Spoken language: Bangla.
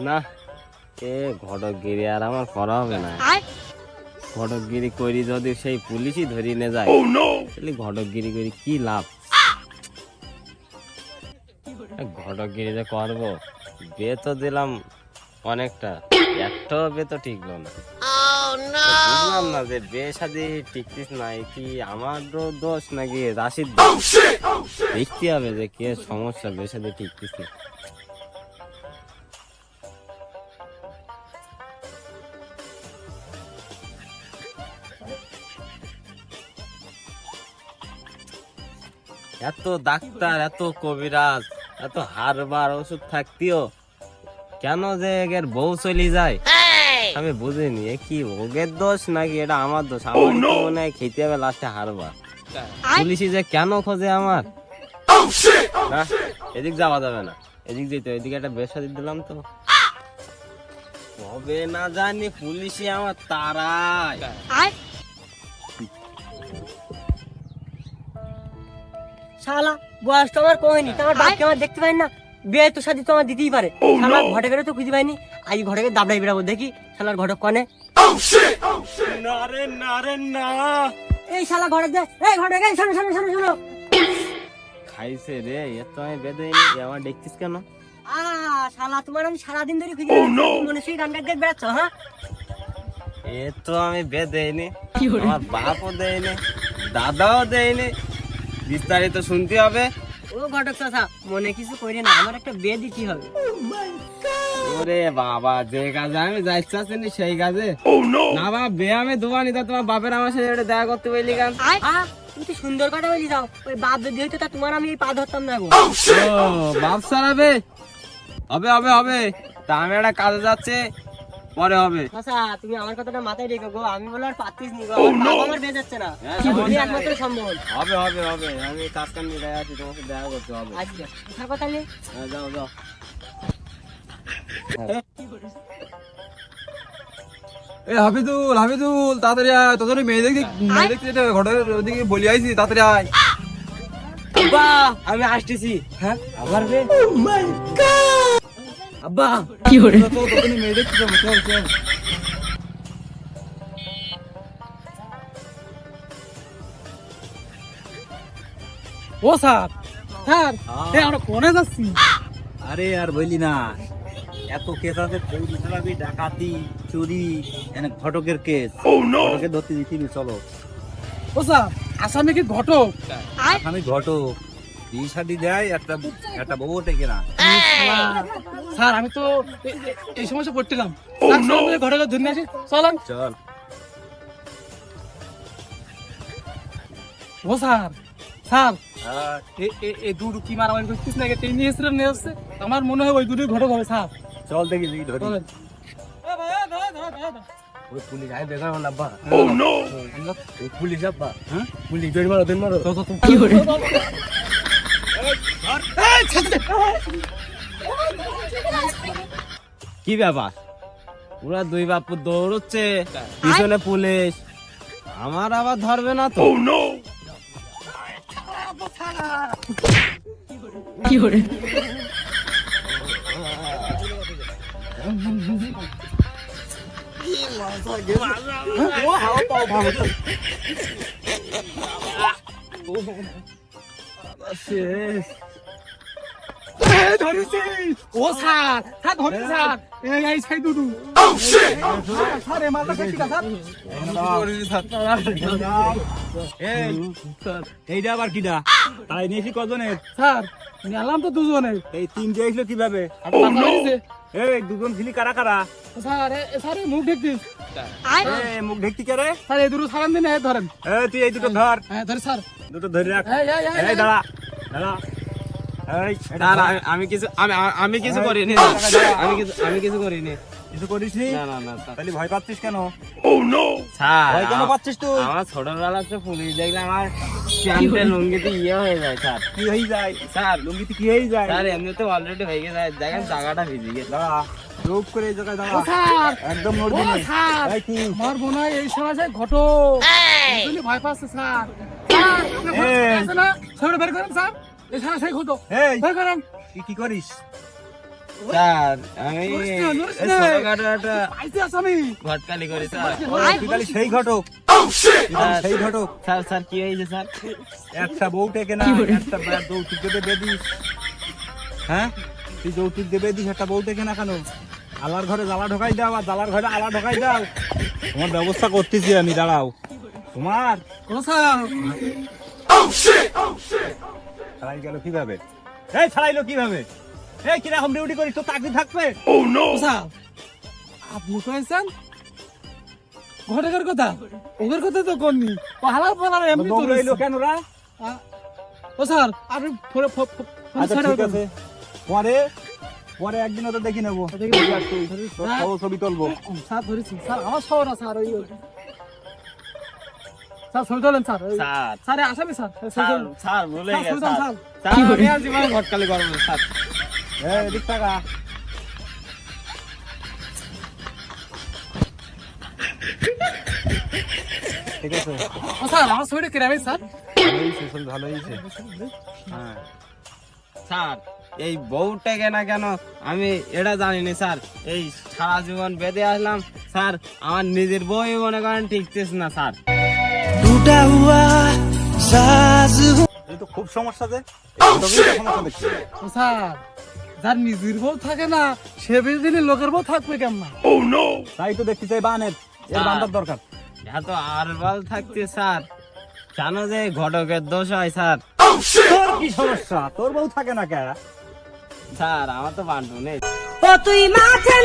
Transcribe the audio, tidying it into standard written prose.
না, এ ঘটকগিরি আর আমার করা হবে না। ঘটকগিরি করি যদি সেই পুলিশই ধরে নিয়ে যায়, তাহলে ঘটকগিরি করি কি লাভ? ঘটকগিরি যে করবো, বে তো দিলাম অনেকটা, একটাও বে তো টিকলো না। বুঝলাম না যে বে শাদি টিকতিস নাই কি আমারও দোষ নাকি রাশিদ দোষ। দেখতে হবে যে কে সমস্যা বে শাদি টিকতিস না। এত ডাক্তার, এত কবিরাজ, এত হারবার ওষুধ থাকতেও কেন যে এর বউ চলে যায় আমি বুঝিনি। এ কি ওগের দোষ নাকি এটা আমার দোষ? আমার মনে হয় খেতে হবে লাস্টে হারবার। পুলিশি যে কেন খোঁজে আমার? না, এদিক যাওয়া যাবে না, এদিক যেতে এদিকে একটা বেশা দিলাম তো হবে না জানি পুলিশি আমার তারাই। শালা বয়স তো আমার কমেনি, তোমার বাপকে আমার দেখতে পাই না, বিয়ে তো শাদি তো আমার দিতেই পারে। শালা ঘটকেরও তো খুঁজে পাইনি, আজ ঘটকের দাবড়াই বেরাবো, দেখি শালার ঘটক কনে। না রে না রে না, এই শালা ঘটক দে, এই ঘটক, এই শোনো শোনো শোনো শোনো। খাইছে রে, এত আমি বেঁধেনি, আমার দেখছিস কেন? শালা তোমার আমি সারাদিন ধরে খুঁজে মনে সেই গান গাইতে বেড়াচ্ছ, হ্যাঁ? এ তো আমি বেঁধেনি, আমার বাপও দেয়নি, দাদাও দেয়নি, বিস্তারিত শুনতে হবে। ও ঘটক চাচা, মনে কিছু করি না, আমার একটা বিয়ে দিতে হবে। ওরে বাবা, যে কাজে আমি যাইতেছি সেই কাজে না বাবা, বে আমি দোকানি তো তোমার বাপের আমার সাথে দেখা করতে পারলি কেন? তুমি তো সুন্দর কথা বলি যাও, ওই বাপ যদি হইতো তা তোমার আমি এই পা ধরতাম না গো। ও বাপ সারাবে, হবে হবে হবে, তা আমি একটা কাজে যাচ্ছে, পরে হবে। চাচা তুমি আমার কথাটা মাথায় রেখো গো, আমি বলে আর পারতিস নি গো, আমার বাপ আমার বেঁচে যাচ্ছে না, আমি একমাত্র সম্ভব। হবে হবে হবে, আমি কাজ কাম নিয়ে আছি, তোমার সাথে দেখা করতে হবে। আচ্ছা থাকো তাহলে। হ্যাঁ, যাও যাও। এ হাফিজুল, হাফিজুল তাড়াতাড়ি আয়, তোদের মেয়ে দেখতে ঘরের ওদিকে বলি আইছি, তাড়াতাড়ি আয়। আব্বা আমি আসতেছি। হ্যাঁ আবার বে, আব্বা তোদের মেয়ে দেখতে যাবো, চল চল। ও স্যার, স্যার এই আমরা কোনে যাচ্ছি? আরে আর বললি না, এত কেস আছে, চৌরি ডাকাতি চুরি, এনে ঘটকের কেস, ঘটকের ধরতে দিচ্ছি, চলো। ও স্যার আসামি কি ঘটক? আমি ঘটক, বিয়ে শাদি দেয়, একটা একটা বউ ওঠে কিনা। স্যার আমি তো এই সমস্যা পড়ছিলাম, ঘটকের ধরে আসি, চলেন। চল। ও স্যার, স্যার এই দুটো কি মারামারি করছিস না, এই নিয়ে এসে নিয়ে আসছে, আমার মনে হয় ওই দুটোই ঘটক হবে স্যার। চল দেখি দেখি ধরি। চলেন। ওই পুলিশ আয় দেখা হল আব্বা। ওই পুলিশ আব্বা, হ্যাঁ পুলিশ ধরে মারো, ধরে মারো। কি করে? কি ব্যাপার? ওরা দুই বাপু দৌড়চ্ছে, পিছনে পুলিশ, আমার আবার ধরবে না তো? কি করে? ও স্যার, স্যার ধরেন স্যার, এই সাই দুটো স্যার, এ মালটা দেখি না স্যার। এইটা আবার কিনা? তাই নিয়েছি কজনের? স্যার নিলাম তো দুজনে। এই তিনটে এসলো কিভাবে? এই দুজন ছিলি কারা কারা? স্যার স্যার মুখ দেখতিস মুখ ঢেকতি কে রে? স্যার, এই দুটো সারান দিন ধরেন। তুই এই দুটো ধর, হ্যাঁ ধরে স্যার। দুটো ধরে রাখ। এই, এই, এই, এই দাঁড়া দাঁড়া। এই স্যার, আমি কিছু আমি কিছু করিনি, আমি কিছু করিনি। কিছু করিস নি? না না না স্যার। তাহলে ভয় পাচ্ছিস কেন? স্যার, ভয় কেন পাচ্ছিস তুই? আমার ছোটবেলাতে পুলিশ দেখলে আমার প্যান্টে লুঙ্গিতে ইয়ে হয়ে যায় স্যার। কি হয়ে যায়? স্যার লুঙ্গিতে কি হয়ে যায়? স্যার এমনিতে অলরেডি হয়ে গেছে, দেখেন জায়গাটা ভিজে গেছে। দাঁড়া, চুপ করে এই জায়গায় দাঁড়া, স্যার, একদম নড়বি ও না। স্যার, এই কি? আমার মনে হয় এই সময় ঘটক বুঝলি ভয় পাচ্ছে স্যার। স্যার, আপনার ঘটক আছে না? সামনে বের করেন স্যার, এই সময় সেই ঘটক এই বের করেন। তুই কি করিস? স্যার আমি এই নড়িস না। ছোটখাটো একটা আইতে আসামি ঘটকালি করি স্যার। তুই তাহলে সেই ঘটক সেই ঘটক স্যার স্যার কি হয়েছে স্যার? একটা বউ টেকে না একটা যৌতুক দেবে বেদিস হ্যাঁ তুই যৌতুক দেবে দিস একটা বউ টেকে না কেন আলার ঘরে জ্বালা ঢোকাই দাও আর জ্বালার ঘরে আলা ঢোকাই দাও তোমার ব্যবস্থা করতেছি আমি দাঁড়াও তোমার ও স্যার ছাড়াই গেল কিভাবে এই ছাড়াইলো কিভাবে এই কিরকম ডিউটি করিস তো চাকরি থাকবে ও স্যার আপনি কয়েছেন ঘটকের কথা ওদের কথা তো করনি পাহাড় পাহাড় এমনি তো দৌড়াইলো কেন রা ও স্যার আপনি ফোনে আচ্ছা ঠিক আছে পরে পরে একদিন ওটা দেখি নেবো তোর ছবি তুলবো স্যার ধরেছি স্যার আমার শহর না স্যার ওই স্যার ছবি তোলেন স্যার স্যার স্যার আসামি স্যার স্যার স্যার ভুলে স্যার, গেছে স্যার, স্যার। স্যার। স্যার আমি আর জীবনে ঘটকালি করবো না, স্যার। এদিক টাকা ঠিক আছে ও স্যার আমার ছবিটা কেরামি স্যার ভালো হয়েছে ছবি ভালো হয়েছে হ্যাঁ স্যার এই বউটাকে না কেন আমি এটা জানিনি স্যার এই সারা জীবন বেঁধে আসলাম স্যার আমার নিজের বই মনে করেন ঠিকতেছে না স্যার। এই তো খুব সমস্যা যে সমস্যা দেখছি ও স্যার যার নিজের বউ থাকে না সে বেশি দিনে লোকের বউ থাকবে কেমন তাই তো দেখতে চাই বানের এর বান্দার দরকার এত আর বল থাকতে স্যার জানো যে ঘটকের দোষ হয় স্যার। তোর কি সমস্যা তোর বউ থাকে না কে স্যার আমার তো বান্ধব নেই। ও তুই মাঠে